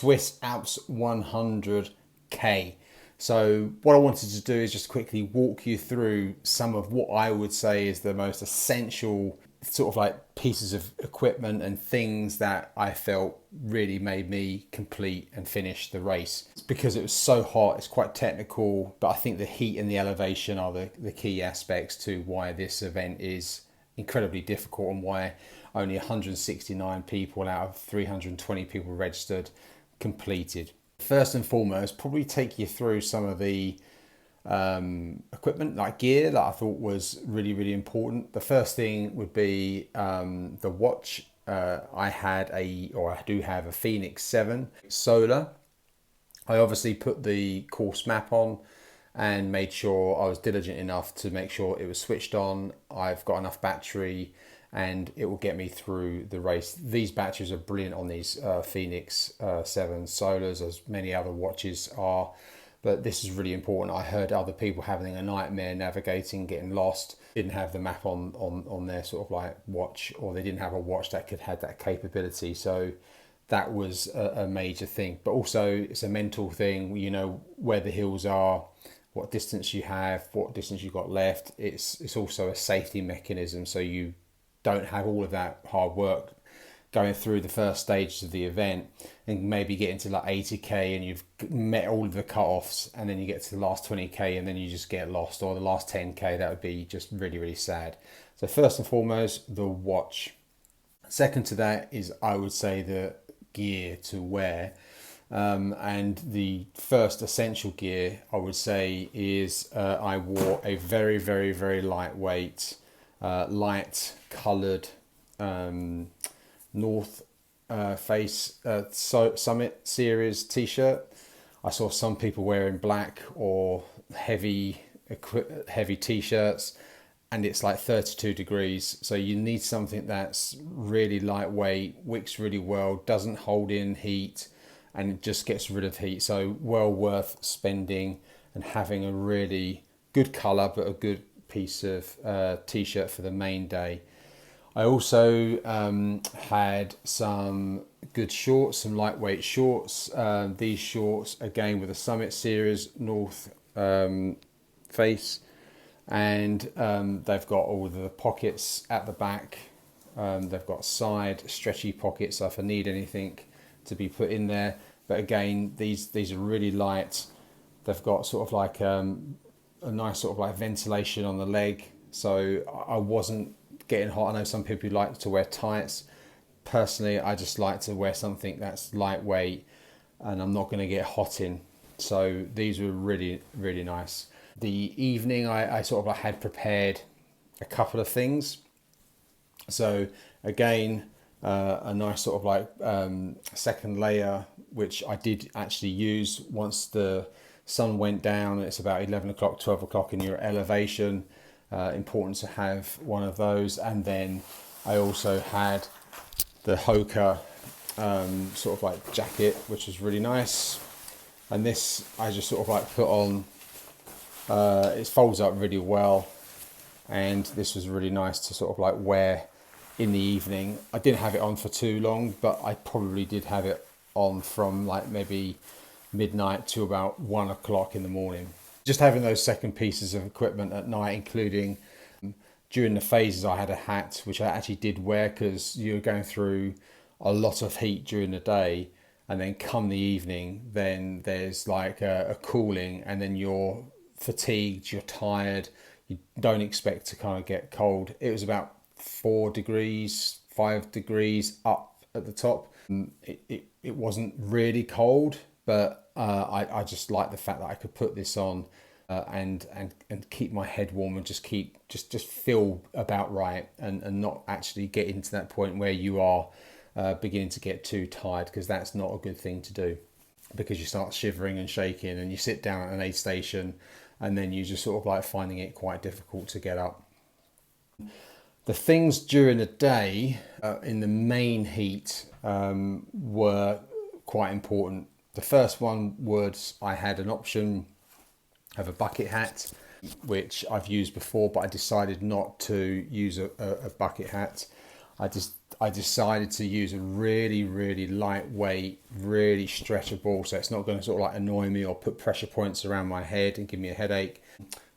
Swiss Alps 100K. So what I wanted to do is just quickly walk you through some of what I would say is the most essential sort of like pieces of equipment and things that I felt really made me complete and finish the race. It's because it was so hot, it's quite technical, but I think the heat and the elevation are the key aspects to why this event is incredibly difficult and why only 169 people out of 320 people registered completed. First and foremost, probably take you through some of the equipment, like gear, that I thought was really important. The first thing would be the watch. I do have a Phoenix 7 Solar. I obviously put the course map on and made sure I was diligent enough to make sure it was switched on. I've got enough battery and it will get me through the race. These batteries are brilliant on these Phoenix 7 Solars, as many other watches are, but this is really important. I heard other people having a nightmare navigating, getting lost, didn't have the map on their sort of like watch, or they didn't have a watch that could have that capability. So that was a major thing. But also it's a mental thing, you know, where the hills are, what distance you have, what distance you've got left. It's also a safety mechanism, so you don't have all of that hard work going through the first stages of the event and maybe get into like 80k and you've met all of the cut-offs, and then you get to the last 20k and then you just get lost, or the last 10k. That would be just really sad. So first and foremost, the watch. Second to that is, I would say, the gear to wear. And the first essential gear I would say is I wore a very lightweight, light coloured North Face Summit Series t-shirt. I saw some people wearing black or heavy t-shirts, and it's like 32 degrees. So you need something that's really lightweight, wicks really well, doesn't hold in heat, and it just gets rid of heat. So well worth spending and having a really good colour, but a good piece of t-shirt for the main day. I also had some good shorts, some lightweight shorts. These shorts, again, with a Summit Series North Face, and they've got all the pockets at the back. They've got side stretchy pockets, so if I need anything to be put in there. But again, these are really light. They've got sort of like a nice sort of like ventilation on the leg, so I wasn't getting hot. I know some people like to wear tights. Personally, I just like to wear something that's lightweight and I'm not going to get hot in. So these were really nice. The evening, I sort of like had prepared a couple of things. So again, a nice sort of like second layer, which I did actually use once the sun went down. It's about 11 o'clock, 12 o'clock in your elevation. Important to have one of those. And then I also had the Hoka sort of like jacket, which was really nice. And this I just sort of like put on. It folds up really well, and this was really nice to sort of like wear in the evening. I didn't have it on for too long, but I probably did have it on from like maybe midnight to about 1 o'clock in the morning. Just having those second pieces of equipment at night, including during the phases, I had a hat, which I actually did wear because you're going through a lot of heat during the day, and then come the evening, then there's like a cooling, and then you're fatigued, you're tired, you don't expect to kind of get cold. It was about 4 degrees, 5 degrees up at the top. It wasn't really cold, but I just like the fact that I could put this on and keep my head warm and just feel about right, and not actually get into that point where you are beginning to get too tired, because that's not a good thing to do, because you start shivering and shaking and you sit down at an aid station and then you just sort of like finding it quite difficult to get up. The things during the day in the main heat were quite important. The first one was I had an option of a bucket hat, which I've used before, but I decided not to use a bucket hat. I decided to use a really, really lightweight, really stretchable, so it's not going to sort of like annoy me or put pressure points around my head and give me a headache.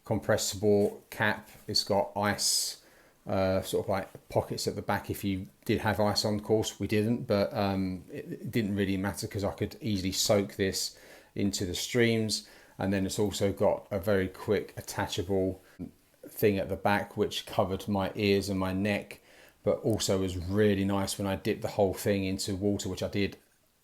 Compressible cap. It's got ice, sort of like pockets at the back if you did have ice on. Of course, we didn't, but it didn't really matter because I could easily soak this into the streams. And then it's also got a very quick attachable thing at the back which covered my ears and my neck, but also was really nice when I dipped the whole thing into water, which I did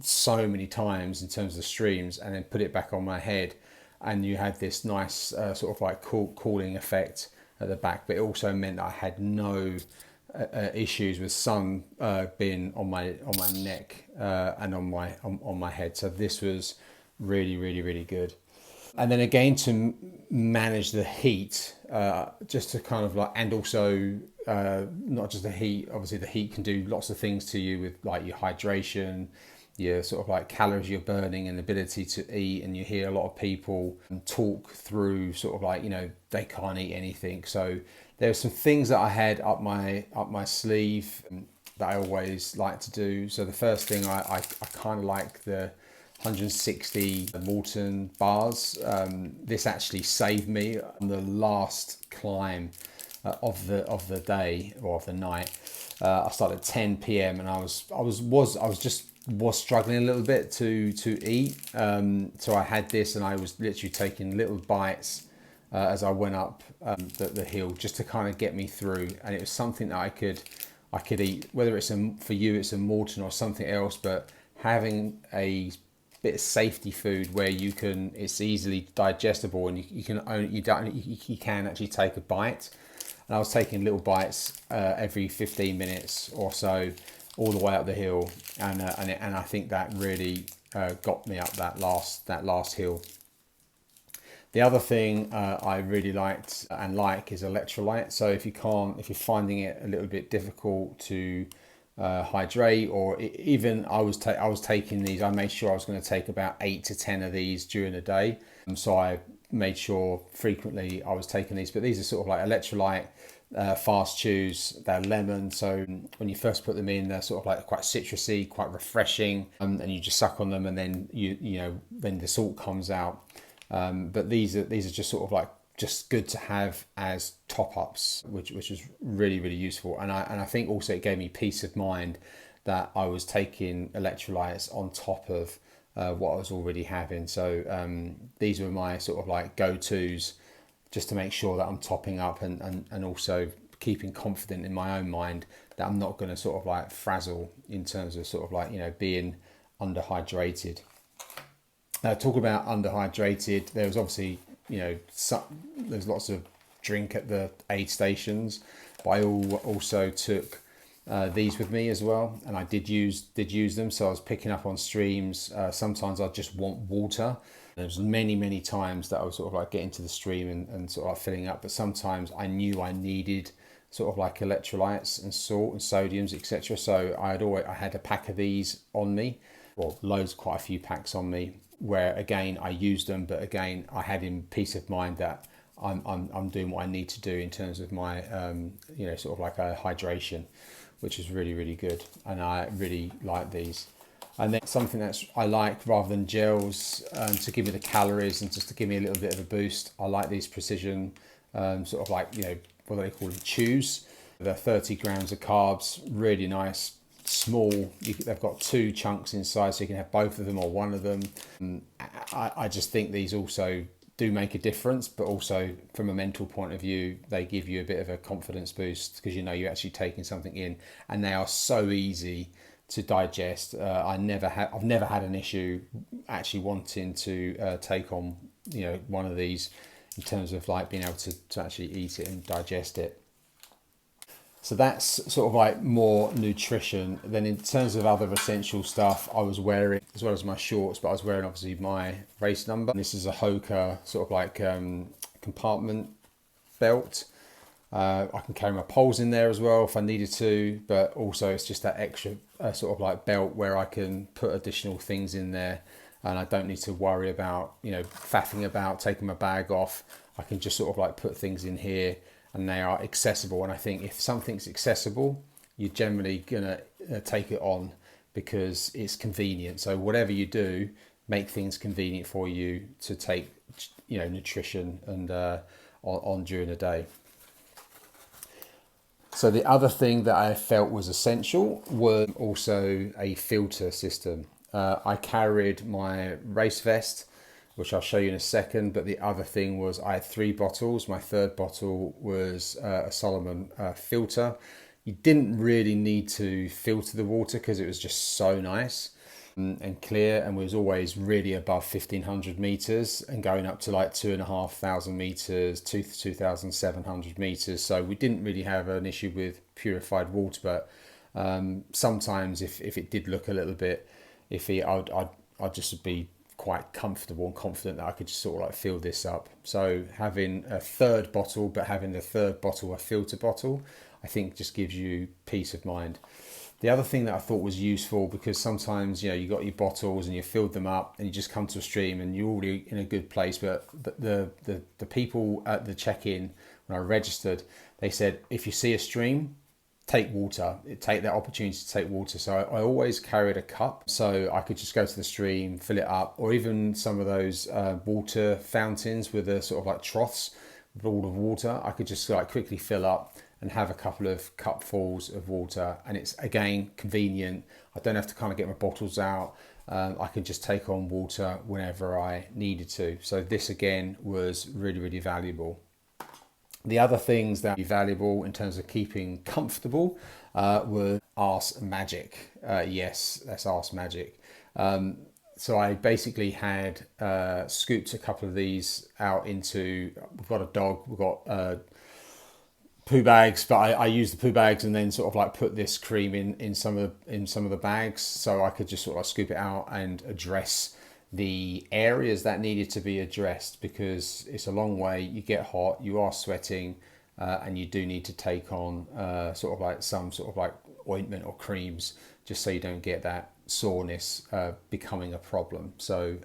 so many times in terms of the streams, and then put it back on my head, and you had this nice sort of like cooling effect at the back. But it also meant that I had no issues with sun being on my neck and on my head. So this was really, really, really good. And then again, to manage the heat, just to kind of like, and also not just the heat, obviously the heat can do lots of things to you with like your hydration, your sort of like calories you're burning and ability to eat. And you hear a lot of people talk through sort of like, you know, they can't eat anything. So there were some things that I had up my sleeve that I always like to do. So the first thing, I kind of like the 160 Morton bars. This actually saved me on the last climb of the day or of the night. I started at 10 p.m. and I was struggling a little bit to eat. So I had this and I was literally taking little bites as I went up the hill, just to kind of get me through. And it was something that I could eat, whether it's for you it's a Morton or something else, but having a bit of safety food where it's easily digestible and you can actually take a bite. And I was taking little bites every 15 minutes or so, all the way up the hill, and I think that really got me up that last hill. The other thing I really liked and like is electrolyte. So if you're finding it a little bit difficult to hydrate, or even I was taking these, I made sure I was going to take about 8 to 10 of these during the day. So I made sure frequently I was taking these, but these are sort of like electrolyte fast chews. They're lemon, so when you first put them in, they're sort of like quite citrusy, quite refreshing, and you just suck on them, and then then the salt comes out. But these are just sort of like just good to have as top-ups, which was really, really useful. And I think also it gave me peace of mind that I was taking electrolytes on top of what I was already having. So these were my sort of like go-tos, just to make sure that I'm topping up and also keeping confident in my own mind that I'm not going to sort of like frazzle in terms of sort of like, being underhydrated. Now, talk about underhydrated, there was obviously, there's lots of drink at the aid stations, but I also took these with me as well, and I did use them. So I was picking up on streams. Sometimes I just want water. There's many times that I was sort of like getting to the stream and sort of like filling up, but sometimes I knew I needed sort of like electrolytes and salt and sodiums, etc. So I had a pack of these on me, well, quite a few packs on me, where again I used them, but again I had in peace of mind that I'm doing what I need to do in terms of my sort of like a hydration, which is really, really good, and I really like these. And then something that I like, rather than gels, to give me the calories and just to give me a little bit of a boost, I like these precision sort of like, what do they call them, chews. They're 30 grams of carbs, really nice, small. They've got 2 chunks inside, so you can have both of them or one of them. I just think these also do make a difference, but also from a mental point of view, they give you a bit of a confidence boost because you're actually taking something in, and they are so easy to digest. I've never had an issue actually wanting to take on one of these in terms of like being able to actually eat it and digest it. So that's sort of like more nutrition. Then in terms of other essential stuff, I was wearing, as well as my shorts, but I was wearing obviously my race number. This is a Hoka sort of like compartment belt. I can carry my poles in there as well if I needed to, but also it's just that extra sort of like belt where I can put additional things in there, and I don't need to worry about faffing about taking my bag off. I can just sort of like put things in here, and they are accessible. And I think if something's accessible, you're generally gonna take it on because it's convenient. So whatever you do, make things convenient for you to take, nutrition and on during the day. So the other thing that I felt was essential was also a filter system. I carried my race vest, which I'll show you in a second, but the other thing was I had 3 bottles. My third bottle was a Solomon filter. You didn't really need to filter the water because it was just so nice and clear, and was always really above 1,500 meters and going up to like 2,500 meters, 2,700 meters. So we didn't really have an issue with purified water, but sometimes if it did look a little bit iffy, I'd just be quite comfortable and confident that I could just sort of like fill this up. So having a third bottle, but having the third bottle a filter bottle, I think just gives you peace of mind. The other thing that I thought was useful, because sometimes you got your bottles and you filled them up and you just come to a stream and you're already in a good place, but the people at the check-in when I registered, they said if you see a stream, take water. Take that opportunity to take water. So I always carried a cup, so I could just go to the stream, fill it up, or even some of those water fountains with the sort of like troughs with all the water. I could just like quickly fill up and have a couple of cupfuls of water, and it's again convenient. I don't have to kind of get my bottles out. I can just take on water whenever I needed to. So this again was really, really valuable. The other things that are valuable in terms of keeping comfortable were Arse Magic. Yes, that's Arse Magic. So I basically had scooped a couple of these out into, we've got a dog, we've got poo bags, but I used the poo bags and then sort of like put this cream in some of the bags, so I could just sort of scoop it out and address the areas that needed to be addressed, because it's a long way, you get hot, you are sweating, and you do need to take on sort of like some sort of like ointment or creams just so you don't get that soreness becoming a problem. So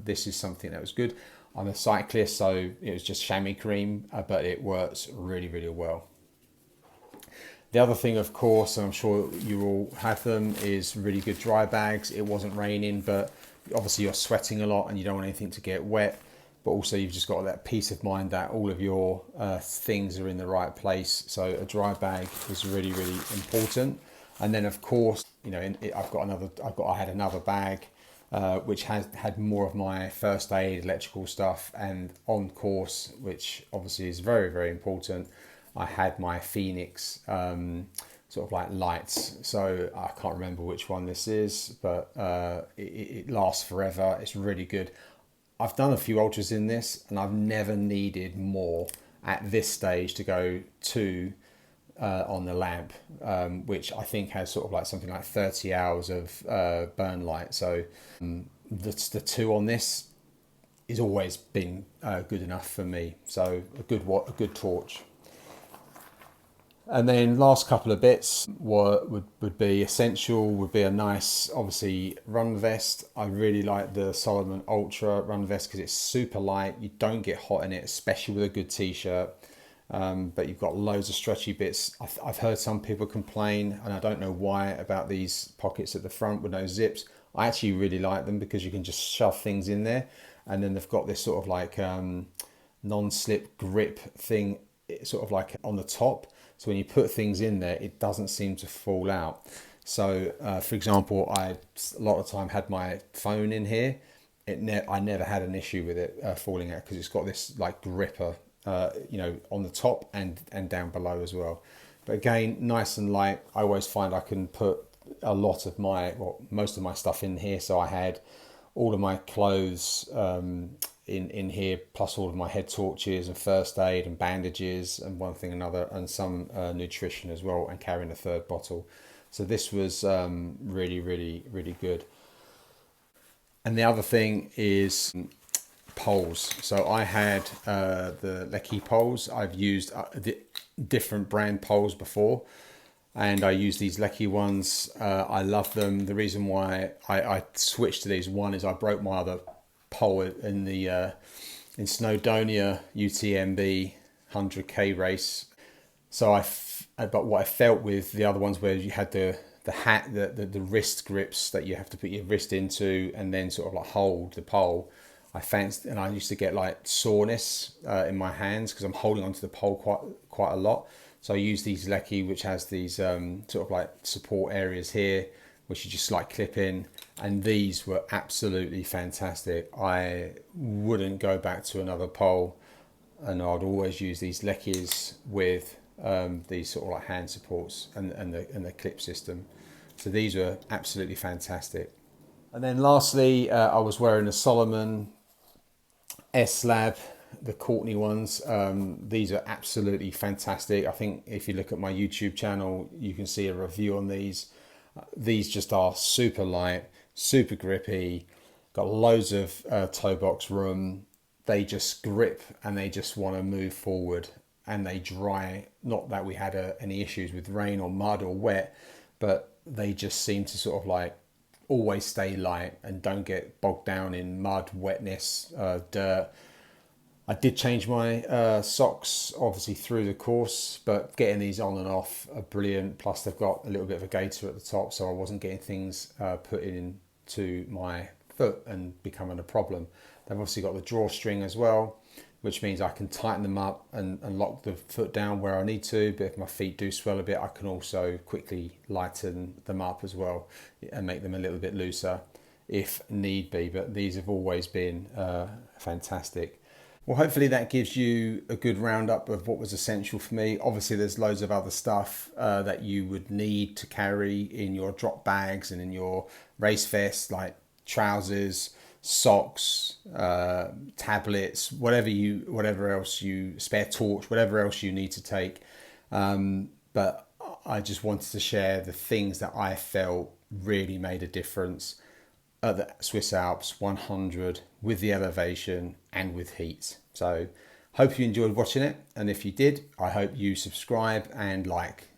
this is something that was good. I'm a cyclist, so it was just chamois cream, but it works really, really well. The other thing, of course, and I'm sure you all have them, is really good dry bags. It wasn't raining, but obviously you're sweating a lot and you don't want anything to get wet, but also you've just got that peace of mind that all of your things are in the right place. So a dry bag is really, really important. And then of course, I had another bag which had more of my first aid, electrical stuff, and on course, which obviously is very, very important, I had my Phoenix sort of like lights. So I can't remember which one this is, but it lasts forever. It's really good. I've done a few ultras in this and I've never needed more at this stage to go to on the lamp, which I think has sort of like something like 30 hours of burn light. So the 2 on this has always been good enough for me. So a good torch. And then last couple of bits would be essential, would be a nice, obviously, run vest. I really like the Solomon Ultra run vest because it's super light. You don't get hot in it, especially with a good t-shirt. But you've got loads of stretchy bits. I've heard some people complain, and I don't know why, about these pockets at the front with no zips. I actually really like them because you can just shove things in there. And then they've got this sort of like non-slip grip thing, sort of like on the top. So when you put things in there, it doesn't seem to fall out. So, for example, I a lot of the time had my phone in here. I never had an issue with it falling out because it's got this like gripper, on the top and down below as well. But again, nice and light. I always find I can put a lot of most of my stuff in here. So I had all of my clothes in here, plus all of my head torches and first aid and bandages and one thing another, and some nutrition as well, and carrying a third bottle. So this was really, really, really good. And the other thing is poles. So I had the Lecky poles. I've used different brand poles before, and I use these Lecky ones. I love them. The reason why I switched to these, one is I broke my other pole in the Snowdonia UTMB 100k race. So But what I felt with the other ones where you had the wrist grips that you have to put your wrist into and then sort of like hold the pole, I fancied, and I used to get like soreness in my hands because I'm holding onto the pole quite a lot. So I use these Lecky, which has these sort of like support areas here, which you just like clip in, and these were absolutely fantastic. I wouldn't go back to another pole, and I'd always use these Leckies with these sort of like hand supports and the clip system. So these were absolutely fantastic. And then lastly, I was wearing a Solomon S-Lab, the Courtney ones. These are absolutely fantastic. I think if you look at my YouTube channel, you can see a review on these. These just are super light, super grippy, got loads of toe box room. They just grip and they just want to move forward, and they dry. Not that we had any issues with rain or mud or wet, but they just seem to sort of like always stay light and don't get bogged down in mud, wetness, dirt. I did change my socks obviously through the course, but getting these on and off are brilliant. Plus they've got a little bit of a gaiter at the top, so I wasn't getting things put into my foot and becoming a problem. They've obviously got the drawstring as well, which means I can tighten them up and lock the foot down where I need to. But if my feet do swell a bit, I can also quickly lighten them up as well and make them a little bit looser if need be. But these have always been fantastic. Well, hopefully that gives you a good roundup of what was essential for me. Obviously, there's loads of other stuff that you would need to carry in your drop bags and in your race vest, like trousers, socks, tablets, whatever else you, spare torch, whatever else you need to take. But I just wanted to share the things that I felt really made a difference at the Swiss Alps 100 with the elevation and with heat. So hope you enjoyed watching it, and if you did, I hope you subscribe and like.